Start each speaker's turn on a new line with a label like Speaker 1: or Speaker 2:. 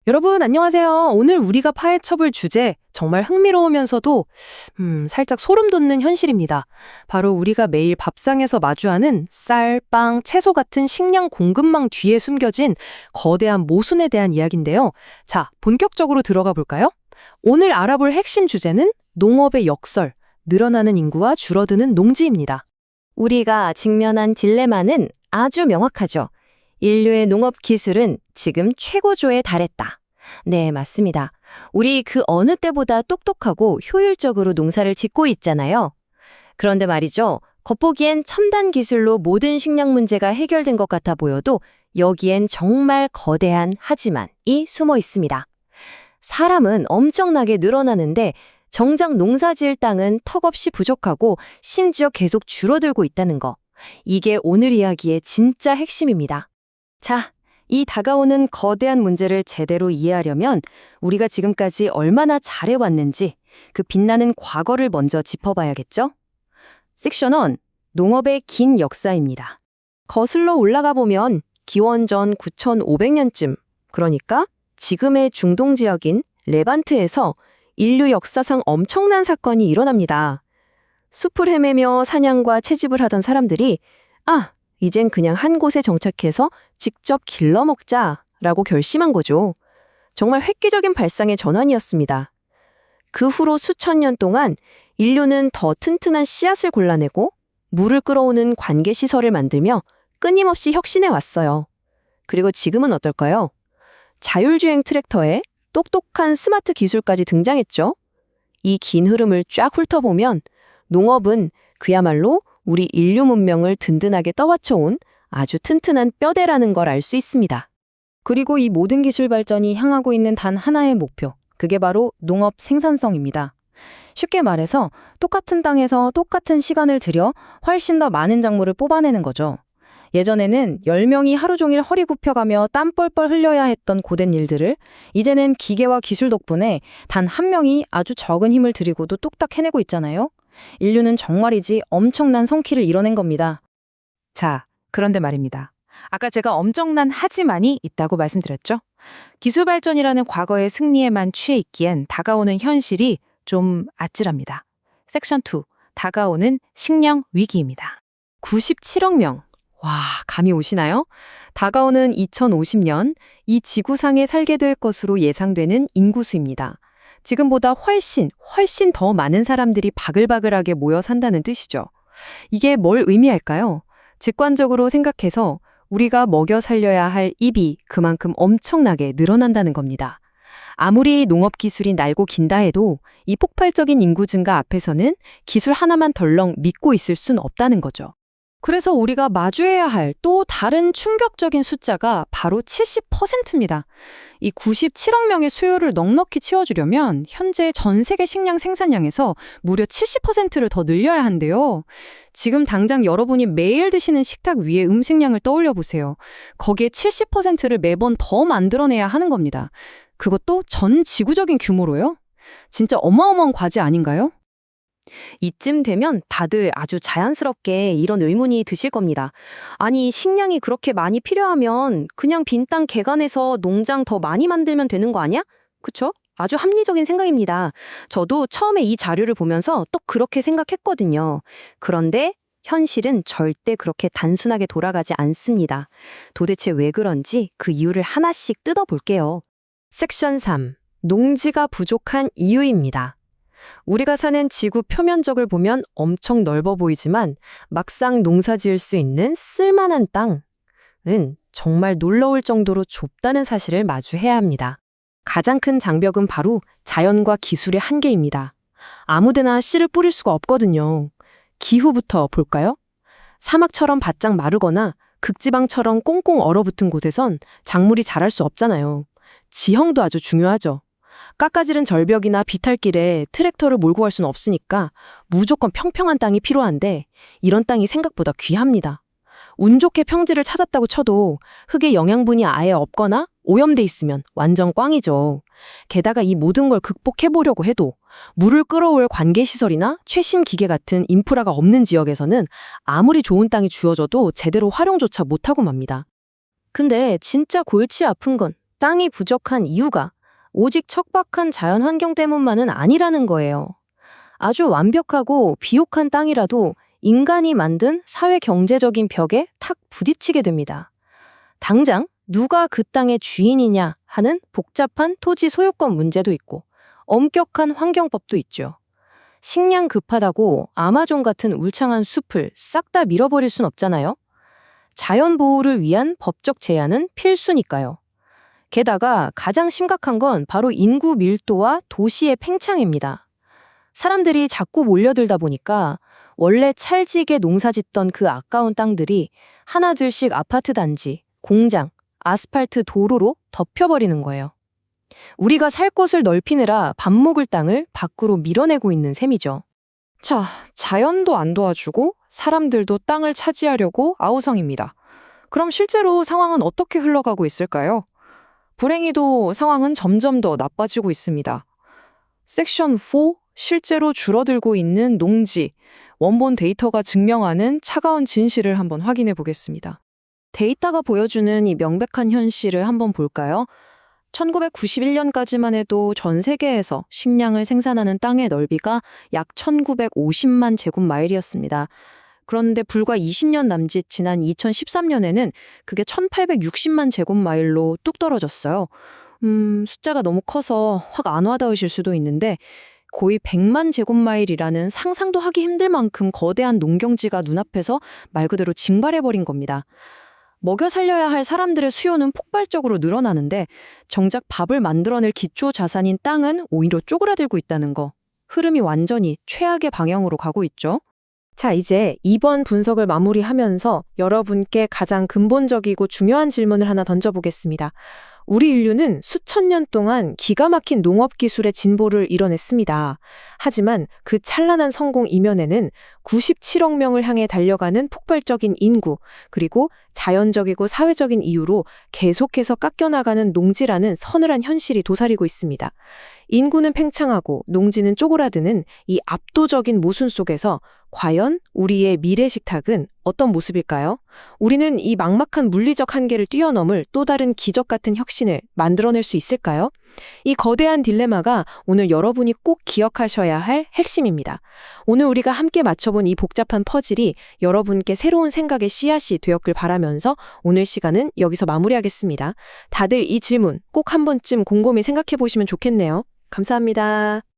Speaker 1: 여러분, 안녕하세요. 오늘 우리가 파헤쳐볼 주제, 정말 흥미로우면서도, 살짝 소름 돋는 현실입니다. 바로 우리가 매일 밥상에서 마주하는 쌀, 빵, 채소 같은 식량 공급망 뒤에 숨겨진 거대한 모순에 대한 이야기인데요. 자, 본격적으로 들어가 볼까요? 오늘 알아볼 핵심 주제는 농업의 역설, 늘어나는 인구와 줄어드는 농지입니다.
Speaker 2: 우리가 직면한 딜레마는 아주 명확하죠. 인류의 농업 기술은 지금 최고조에 달했다. 네, 맞습니다. 우리 그 어느 때보다 똑똑하고 효율적으로 농사를 짓고 있잖아요. 그런데 말이죠. 겉보기엔 첨단 기술로 모든 식량 문제가 해결된 것 같아 보여도 여기엔 정말 거대한 하지만이 숨어 있습니다. 사람은 엄청나게 늘어나는데 정작 농사 지을 땅은 턱없이 부족하고 심지어 계속 줄어들고 있다는 거. 이게 오늘 이야기의 진짜 핵심입니다. 자, 이 다가오는 거대한 문제를 제대로 이해하려면 우리가 지금까지 얼마나 잘해왔는지 그 빛나는 과거를 먼저 짚어봐야겠죠? 섹션 1, 농업의 긴 역사입니다. 거슬러 올라가 보면 기원전 9500년쯤, 그러니까 지금의 중동 지역인 레반트에서 인류 역사상 엄청난 사건이 일어납니다. 숲을 헤매며 사냥과 채집을 하던 사람들이 이젠 그냥 한 곳에 정착해서 직접 길러 먹자라고 결심한 거죠. 정말 획기적인 발상의 전환이었습니다. 그 후로 수천 년 동안 인류는 더 튼튼한 씨앗을 골라내고 물을 끌어오는 관계시설을 만들며 끊임없이 혁신해 왔어요. 그리고 지금은 어떨까요? 자율주행 트랙터에 똑똑한 스마트 기술까지 등장했죠. 이 긴 흐름을 쫙 훑어보면 농업은 그야말로 우리 인류 문명을 든든하게 떠받쳐온 아주 튼튼한 뼈대라는 걸 알 수 있습니다. 그리고 이 모든 기술 발전이 향하고 있는 단 하나의 목표, 그게 바로 농업 생산성입니다. 쉽게 말해서 똑같은 땅에서 똑같은 시간을 들여 훨씬 더 많은 작물을 뽑아내는 거죠. 예전에는 10명이 하루 종일 허리 굽혀가며 땀 뻘뻘 흘려야 했던 고된 일들을 이제는 기계와 기술 덕분에 단 한 명이 아주 적은 힘을 들이고도 뚝딱 해내고 있잖아요. 인류는 정말이지 엄청난 성취를 이뤄낸 겁니다.
Speaker 1: 자, 그런데 말입니다. 아까 제가 엄청난 하지만이 있다고 말씀드렸죠? 기술 발전이라는 과거의 승리에만 취해 있기엔 다가오는 현실이 좀 아찔합니다. 섹션 2, 다가오는 식량 위기입니다. 97억 명. 와, 감이 오시나요? 다가오는 2050년, 이 지구상에 살게 될 것으로 예상되는 인구수입니다. 지금보다 훨씬 더 많은 사람들이 바글바글하게 모여 산다는 뜻이죠. 이게 뭘 의미할까요? 직관적으로 생각해서 우리가 먹여 살려야 할 입이 그만큼 엄청나게 늘어난다는 겁니다. 아무리 농업 기술이 날고 긴다 해도 이 폭발적인 인구 증가 앞에서는 기술 하나만 덜렁 믿고 있을 순 없다는 거죠. 그래서 우리가 마주해야 할 또 다른 충격적인 숫자가 바로 70%입니다. 이 97억 명의 수요를 넉넉히 채워주려면 현재 전 세계 식량 생산량에서 무려 70%를 더 늘려야 한대요. 지금 당장 여러분이 매일 드시는 식탁 위에 음식량을 떠올려 보세요. 거기에 70%를 매번 더 만들어내야 하는 겁니다. 그것도 전 지구적인 규모로요? 진짜 어마어마한 과제 아닌가요?
Speaker 2: 이쯤 되면 다들 아주 자연스럽게 이런 의문이 드실 겁니다. 아니, 식량이 그렇게 많이 필요하면 그냥 빈 땅 개간해서 농장 더 많이 만들면 되는 거 아니야? 그쵸? 아주 합리적인 생각입니다. 저도 처음에 이 자료를 보면서 또 그렇게 생각했거든요. 그런데 현실은 절대 그렇게 단순하게 돌아가지 않습니다. 도대체 왜 그런지 그 이유를 하나씩 뜯어볼게요. 섹션 3. 농지가 부족한 이유입니다. 우리가 사는 지구 표면적을 보면 엄청 넓어 보이지만 막상 농사 지을 수 있는 쓸만한 땅은 정말 놀라울 정도로 좁다는 사실을 마주해야 합니다. 가장 큰 장벽은 바로 자연과 기술의 한계입니다. 아무데나 씨를 뿌릴 수가 없거든요. 기후부터 볼까요? 사막처럼 바짝 마르거나 극지방처럼 꽁꽁 얼어붙은 곳에선 작물이 자랄 수 없잖아요. 지형도 아주 중요하죠. 깎아지른 절벽이나 비탈길에 트랙터를 몰고 갈 수는 없으니까 무조건 평평한 땅이 필요한데 이런 땅이 생각보다 귀합니다. 운 좋게 평지를 찾았다고 쳐도 흙의 영양분이 아예 없거나 오염돼 있으면 완전 꽝이죠. 게다가 이 모든 걸 극복해보려고 해도 물을 끌어올 관계시설이나 최신 기계 같은 인프라가 없는 지역에서는 아무리 좋은 땅이 주어져도 제대로 활용조차 못하고 맙니다. 근데 진짜 골치 아픈 건 땅이 부족한 이유가 오직 척박한 자연 환경 때문만은 아니라는 거예요. 아주 완벽하고 비옥한 땅이라도 인간이 만든 사회 경제적인 벽에 탁 부딪히게 됩니다. 당장 누가 그 땅의 주인이냐 하는 복잡한 토지 소유권 문제도 있고 엄격한 환경법도 있죠. 식량 급하다고 아마존 같은 울창한 숲을 싹 다 밀어버릴 순 없잖아요. 자연 보호를 위한 법적 제한은 필수니까요. 게다가 가장 심각한 건 바로 인구 밀도와 도시의 팽창입니다. 사람들이 자꾸 몰려들다 보니까 원래 찰지게 농사짓던 그 아까운 땅들이 하나둘씩 아파트 단지, 공장, 아스팔트 도로로 덮여버리는 거예요. 우리가 살 곳을 넓히느라 밥 먹을 땅을 밖으로 밀어내고 있는 셈이죠.
Speaker 1: 자, 자연도 안 도와주고 사람들도 땅을 차지하려고 아우성입니다. 그럼 실제로 상황은 어떻게 흘러가고 있을까요? 불행히도 상황은 점점 더 나빠지고 있습니다. 섹션 4, 실제로 줄어들고 있는 농지, 원본 데이터가 증명하는 차가운 진실을 한번 확인해 보겠습니다. 데이터가 보여주는 이 명백한 현실을 한번 볼까요? 1991년까지만 해도 전 세계에서 식량을 생산하는 땅의 넓이가 약 1950만 제곱마일이었습니다. 그런데 불과 20년 남짓 지난 2013년에는 그게 1860만 제곱마일로 뚝 떨어졌어요. 숫자가 너무 커서 확 안 와닿으실 수도 있는데 거의 100만 제곱마일이라는 상상도 하기 힘들 만큼 거대한 농경지가 눈앞에서 말 그대로 징발해버린 겁니다. 먹여 살려야 할 사람들의 수요는 폭발적으로 늘어나는데 정작 밥을 만들어낼 기초 자산인 땅은 오히려 쪼그라들고 있다는 거. 흐름이 완전히 최악의 방향으로 가고 있죠. 자, 이제 이번 분석을 마무리하면서 여러분께 가장 근본적이고 중요한 질문을 하나 던져보겠습니다. 우리 인류는 수천 년 동안 기가 막힌 농업 기술의 진보를 이뤄냈습니다. 하지만 그 찬란한 성공 이면에는 97억 명을 향해 달려가는 폭발적인 인구, 그리고 자연적이고 사회적인 이유로 계속해서 깎여나가는 농지라는 서늘한 현실이 도사리고 있습니다. 인구는 팽창하고 농지는 쪼그라드는 이 압도적인 모순 속에서 과연 우리의 미래 식탁은 어떤 모습일까요? 우리는 이 막막한 물리적 한계를 뛰어넘을 또 다른 기적 같은 혁신을 만들어낼 수 있을까요? 이 거대한 딜레마가 오늘 여러분이 꼭 기억하셔야 할 핵심입니다. 오늘 우리가 함께 맞춰본 이 복잡한 퍼즐이 여러분께 새로운 생각의 씨앗이 되었길 바라면서 오늘 시간은 여기서 마무리하겠습니다. 다들 이 질문 꼭 한 번쯤 곰곰이 생각해 보시면 좋겠네요. 감사합니다.